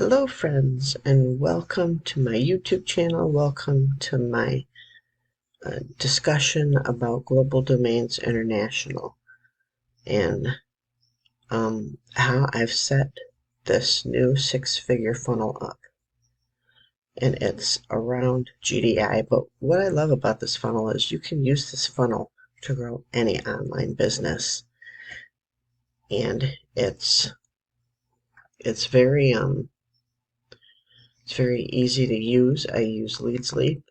Hello friends, and welcome to my YouTube channel. Welcome to my discussion about Global Domains International and how I've set this new six-figure funnel up. And it's around GDI, but what I love about this funnel is you can use this funnel to grow any online business. And it's very easy to use. I use Leads Leap.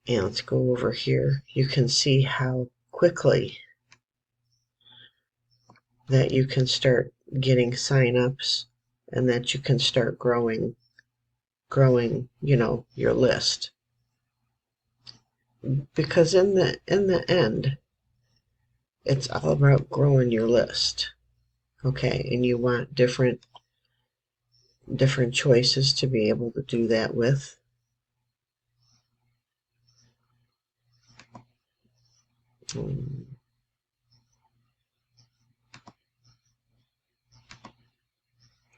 And let's go over here. You can see how quickly that you can start getting signups and that you can start growing, your list. Because in the end, it's all about growing your list. Okay, and you want different choices to be able to do that with.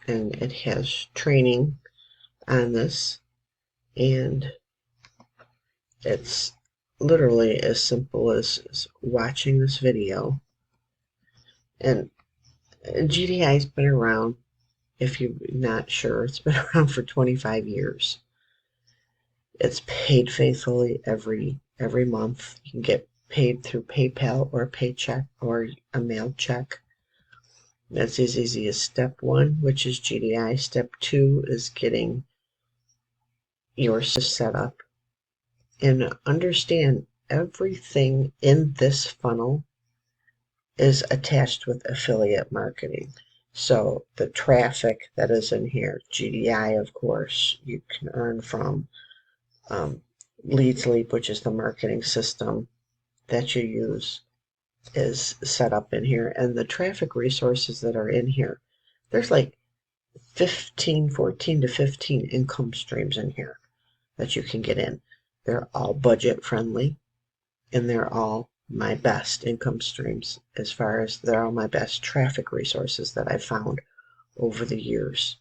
And it has training on this, and it's literally as simple as watching this video. And GDI's been around, if you're not sure, it's been around for 25 years. It's paid faithfully every month. You can get paid through PayPal or a paycheck or a mailed check. That's as easy as step 1, which is GDI. Step 2 is getting your set up. And understand, everything in this funnel is attached with affiliate marketing. So the traffic that is in here, GDI, of course, you can earn from. Leads Leap, which is the marketing system that you use, is set up in here. And the traffic resources that are in here, there's like 14 to 15 income streams in here that you can get in. They're all budget friendly, and they're all my best income streams, as far as they're all my best traffic resources that I've found over the years.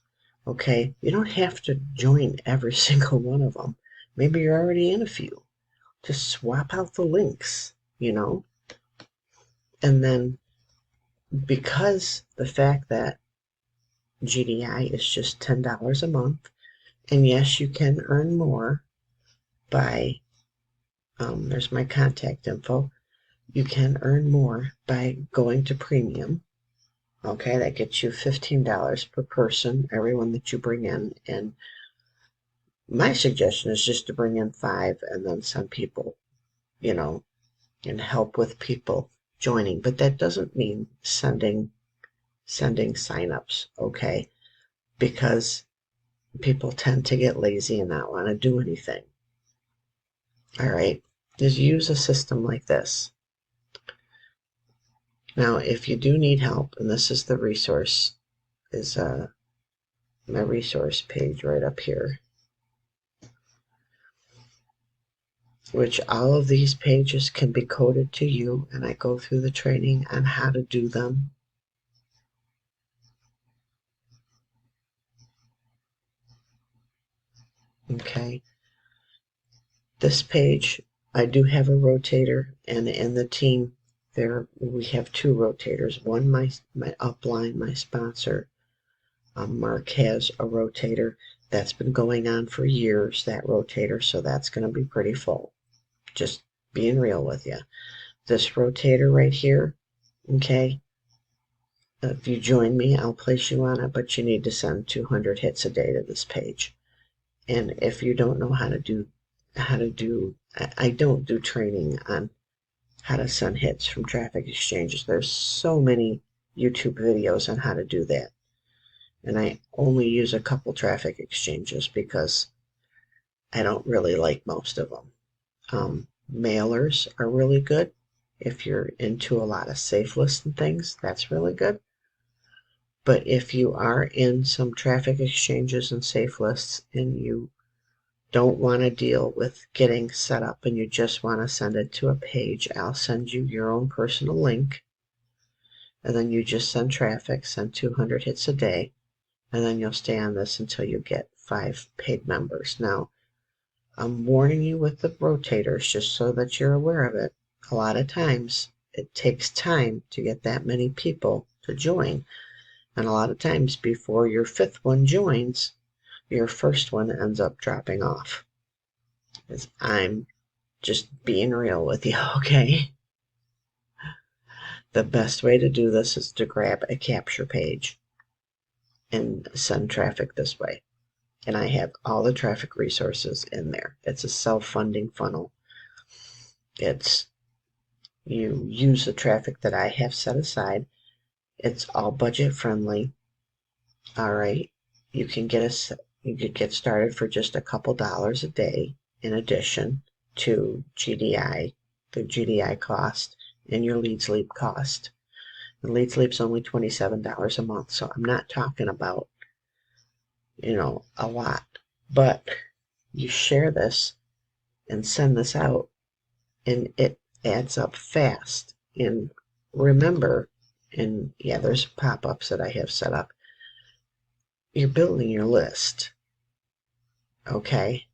Okay, you don't have to join every single one of them. Maybe you're already in a few. Just swap out the links, And then, because the fact that GDI is just $10 a month, and yes, you can earn more by, there's my contact info. You can earn more by going to premium. Okay, that gets you $15 per person, everyone that you bring in. And my suggestion is just to bring in 5 and then send people, and help with people joining. But that doesn't mean sending signups, okay? Because people tend to get lazy and not want to do anything. All right, just use a system like this. Now, if you do need help, and this is the resource, is my resource page right up here, which all of these pages can be coded to you, and I go through the training on how to do them. Okay. This page, I do have a rotator, and in the team there we have 2 rotators. One, my upline, my sponsor, Mark, has a rotator that's been going on for years, that rotator, so that's going to be pretty full. Just being real with you. This rotator right here, okay, if you join me, I'll place you on it, but you need to send 200 hits a day to this page. And if you don't know how to do, I don't do training on how to send hits from traffic exchanges. There's so many YouTube videos on how to do that. And I only use a couple traffic exchanges because I don't really like most of them. Mailers are really good. If you're into a lot of safe lists and things, that's really good. But if you are in some traffic exchanges and safe lists and you don't want to deal with getting set up and you just want to send it to a page, I'll send you your own personal link, and then you just send traffic, send 200 hits a day, and then you'll stay on this until you get 5 paid members. Now, I'm warning you with the rotators just so that you're aware of it. A lot of times it takes time to get that many people to join. And a lot of times before your 5th one joins, your 1st one ends up dropping off. I'm just being real with you, okay? The best way to do this is to grab a capture page and send traffic this way. And I have all the traffic resources in there. It's a self-funding funnel. You use the traffic that I have set aside. It's all budget friendly. All right. You could get started for just a couple dollars a day in addition to GDI, the GDI cost, and your lead sleep cost. The lead sleep's only $27 a month, so I'm not talking about, a lot. But you share this and send this out, and it adds up fast. And remember, and yeah, there's pop-ups that I have set up. You're building your list, okay?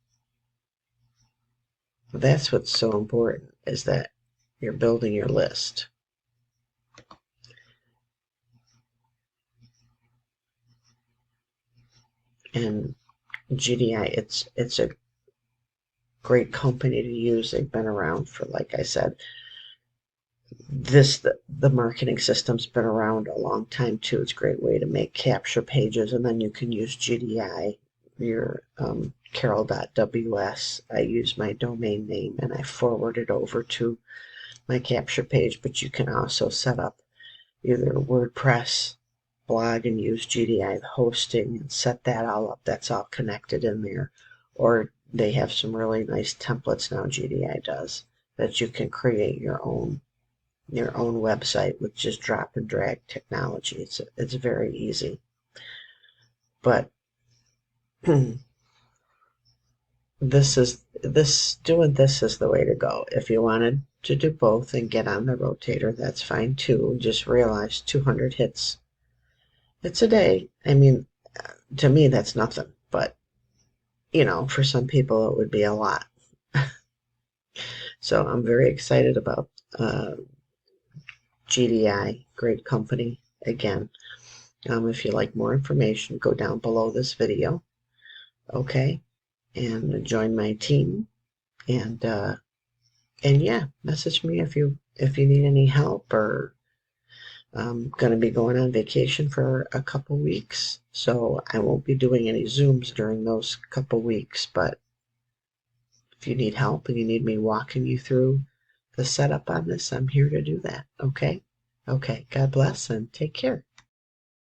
That's what's so important, is that you're building your list. And GDI, it's a great company to use. They've been around for, like I said, the marketing system's been around a long time too. It's a great way to make capture pages, and then you can use GDI, your carol.ws. I use my domain name and I forward it over to my capture page, but you can also set up either a WordPress blog and use GDI hosting and set that all up. That's all connected in there. Or they have some really nice templates now, GDI does, that you can create your own website with just drop and drag technology. It's very easy. But this is the way to go. If you wanted to do both and get on the rotator, that's fine too. Just realize 200 hits. It's a day. I mean, to me that's nothing, but for some people it would be a lot. So I'm very excited about GDI, great company. Again, if you like more information, go down below this video, okay, and join my team. And yeah, message me if you need any help. Or I'm going to be going on vacation for a couple weeks, so I won't be doing any Zooms during those couple weeks. But if you need help and you need me walking you through the setup on this, I'm here to do that. Okay? Okay. God bless and take care.